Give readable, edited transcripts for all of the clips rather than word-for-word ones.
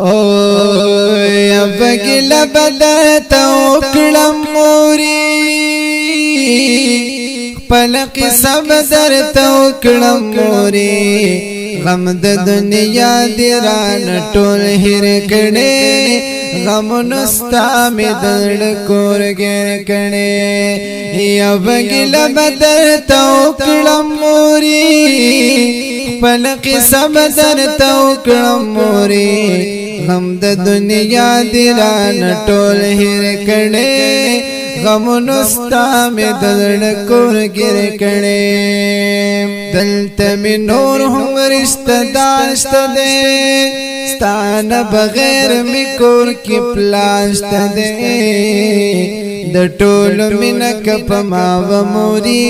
یا بگل بدت وکړم موري پلق سب در توکړم موري غم د دنیا دی ران ټول هیر کړي غم نستا می دړ کور ګر کړي یا بگل بدر توکړم موري پلق سب در توکړم موري غم د دنیا دی ران ټول هیر کړي غم نستا می دړ کور ګر کړي دلته می نور هم رشتہ دار شته دے ستانه بغیر می کور کی پلاشت دے د ټول مینک په ما و موري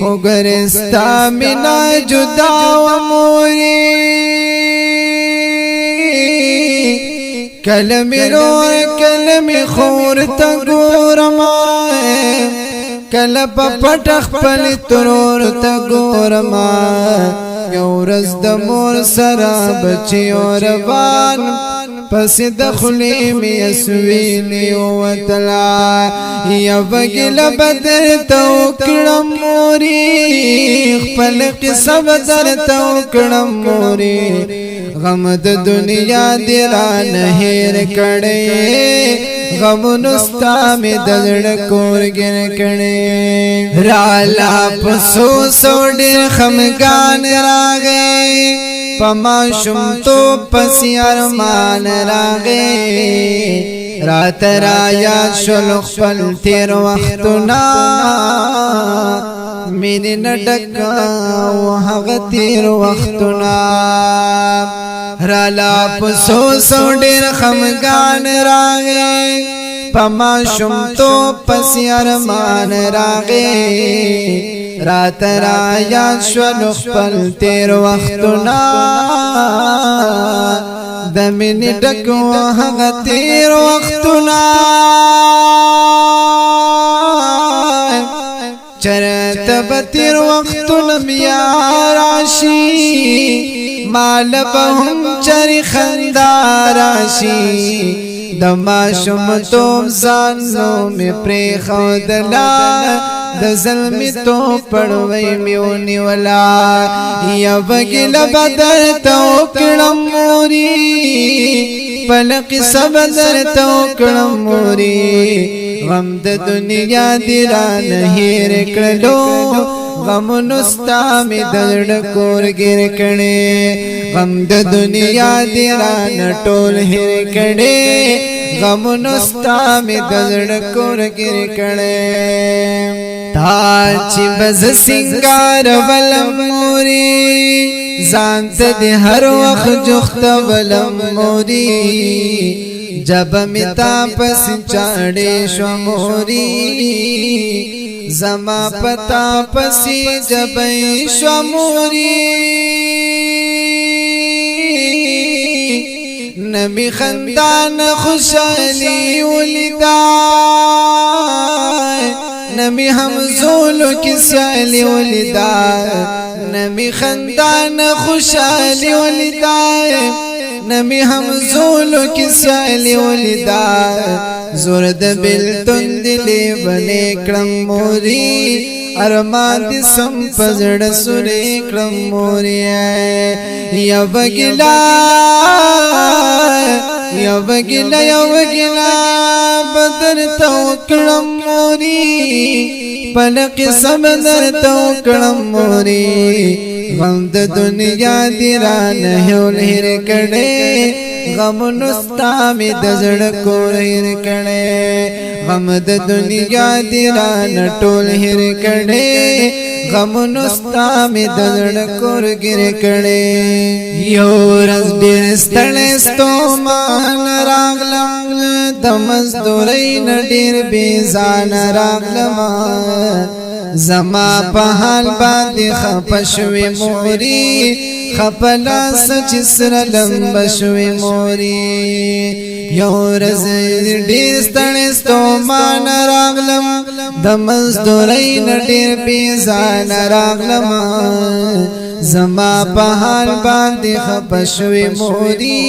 وګرستا مینا جدا و موري کلمی رو کلمی خور تا ګورما کله په پټخ پل ترور تا ګورما یو ورځ د مور سره بچی اور روان پس د خلی می اسویلی وتلا یا بگل بدر توکړم موري خپل قصه بدر توکړم موري غم د دنیا دی را نه هیر کړي غم نستا می دړ کور ګر کړي رالا پسو سوډر خمګان راغې پما شم تو پسی ارمان راغې رات را یا شل خپل تیر وختنا مینه نډکا وهغه تیر وختنا رالا پسو سوډر خمګان راغې پما شم تو پسی ارمان راغې رات را یاد شول خپل تیر وختنا د مینې ډکو هغه تیر وختنا چرته به تیر وختونه بیا راشي مال به هم چری خندا راشي د ماشوم توم ځانو مې پرېښودله د ظلمي تو پړوی میونی ولا یا بگل بدر توکړم موري پلق سب در توکړم موري غم د دنیا دی را نه هیر کړلو غم نستا می دړ کور ګر کړي غم د دنیا دی را نه ټول هیر کړي غم نستا می دړ کور ګر کړي تا چې بز سنگار ولم موري ځانت دې هر وخت جوخت ولم موري جب متا پس چاړې شو موري زما پتا پسی جب شو موري نمی خندان خوشحالی ولیدا نمی همزولو کی سیالی ولیدا نمی خندان خوشحالی ولیدا نمی همزولو کی سیالی ولیدا زورد بلتون دلی بنے کڑم موری ارمان دی سم پزڑ سوری کڑم موری یا بگلا یا بگلا یا بگلا بدر توکړم موري پلق سب در توکړم موري غم د دنیا دی را نه هیر کړي غم نستا می د زړه کور هیر کړي غم د دنیا دی را نه ټول هیر کړي غم نستا می د زړه کور ګر کړي یو ورځ ډېر ستړی ستومان راغلم د مزدورۍ نه ډېر بې ځانه راغلم زما په حال باندې خپه شوې موري خپه لاس چې سره لمبه شوې موري یو ورځ ډېر ستړی ستومانه راغلم د مزدورۍ نه ډېر بې ځانه راغلم زما په حال باندې خپه شوې موري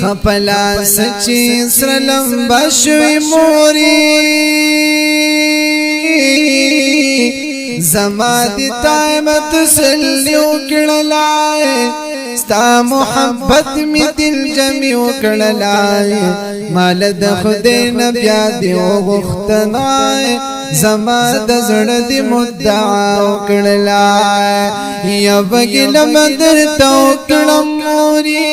خپلا سچی سرلم بشوی موری زما دی تایمت سلیو کڑلائے ستا محبت می دل جمی وکڑلائے مالد خدای نبیا دی وغختنائے زما د زړه دی مدعا وکړلای یا بګل مدر تو کړم موري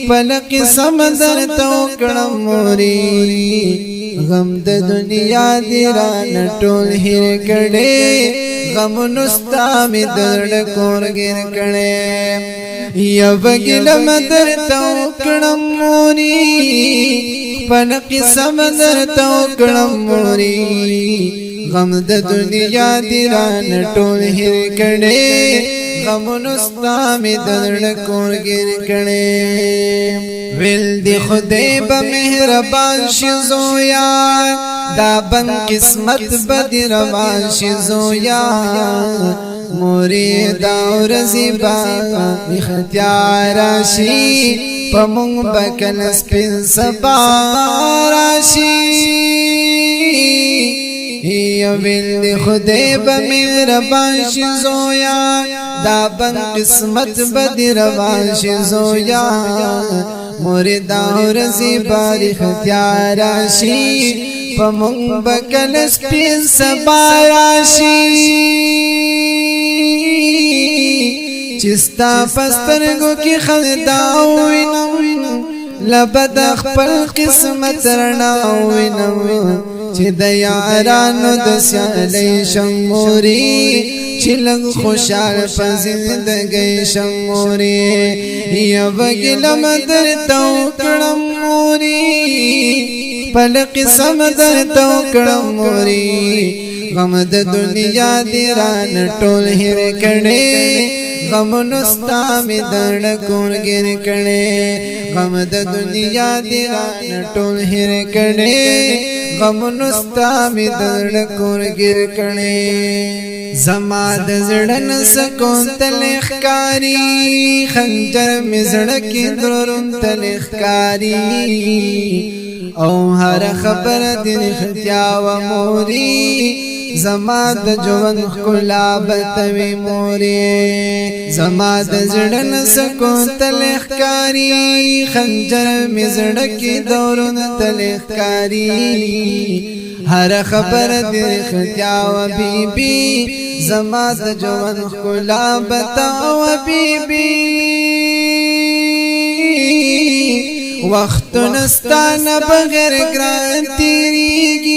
پلک سمندر تو کړم موري غم د دنیا دی را نټول هیر کړي غم نستا می درد کور ګر کړي یا بګل مدر تو کړم موري پلک سمندر تو کړم موري غم د دنیا دی را نټول هیر کړي غم نستا می درد کور ګر کړي ویل دی خدای به مهربان شي زویا دا بن قسمت بدی روان شي زویا موری دا ورځي با اختیار شي پمون بکل سپین سبا راشي یا ویل دی خدای به مهربان شي زویا دا بن قسمت بدی روان شي زویا مرید ورځي باری ختیار شي پمون بکل سپین سبا راشي چستا پسترګو کې خندا وینم لبد خپل قسمت رڼا وینم چې د یارانو د سیالۍ شموري چې لږ خوشحال په زندګۍ شموري یا بګل مدر تو کړم موري پل قسم در تو کړم موري غم د دنیا دی را نټول هیر کړي غم نستا می درد کور ګر کړي غم د دنیا دی را نټول هیر کړي غم نستا می درد کور ګر کړي زما د زړه نسکون تلخکاری خنجر می زړه کې درون تلخکاری او هر خبر دې ختیا و موري زما د جوان کلا بتوي موري زما د زړه نسکون تلخکاری خنجر می زړه کې درون تلخکاری هر خبر دې ختیا و بیبي زما د جوان کلا بتاو بیبي وقت نستان بغیر گران تیریگی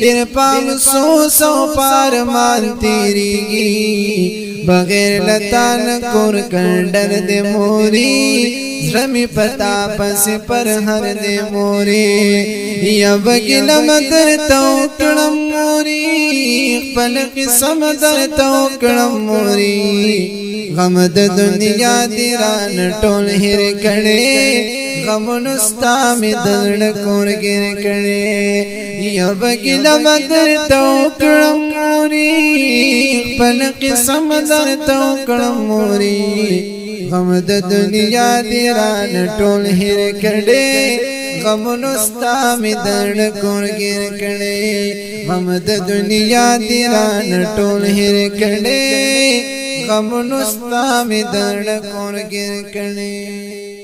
دیر پام سو پارمان تیریگی بغیر لتان کور کندر دے موری زمی پتا پس پر ہر دے موری یا بگل مدر تو کڑم موری پل قسم در تو کڑم موری غم د دنیا دی را نټول هیر کړي غم نستا می درد کور ګر کړي یا بګل مدر تو کړم موري پل قسم در تو کړم موري غم د دنیا دی را نټول هیر کړي غم نستا می درد کور ګر کړي غم د دنیا دی را نټول هیر کړي غم نستا می درد کور ګر کړي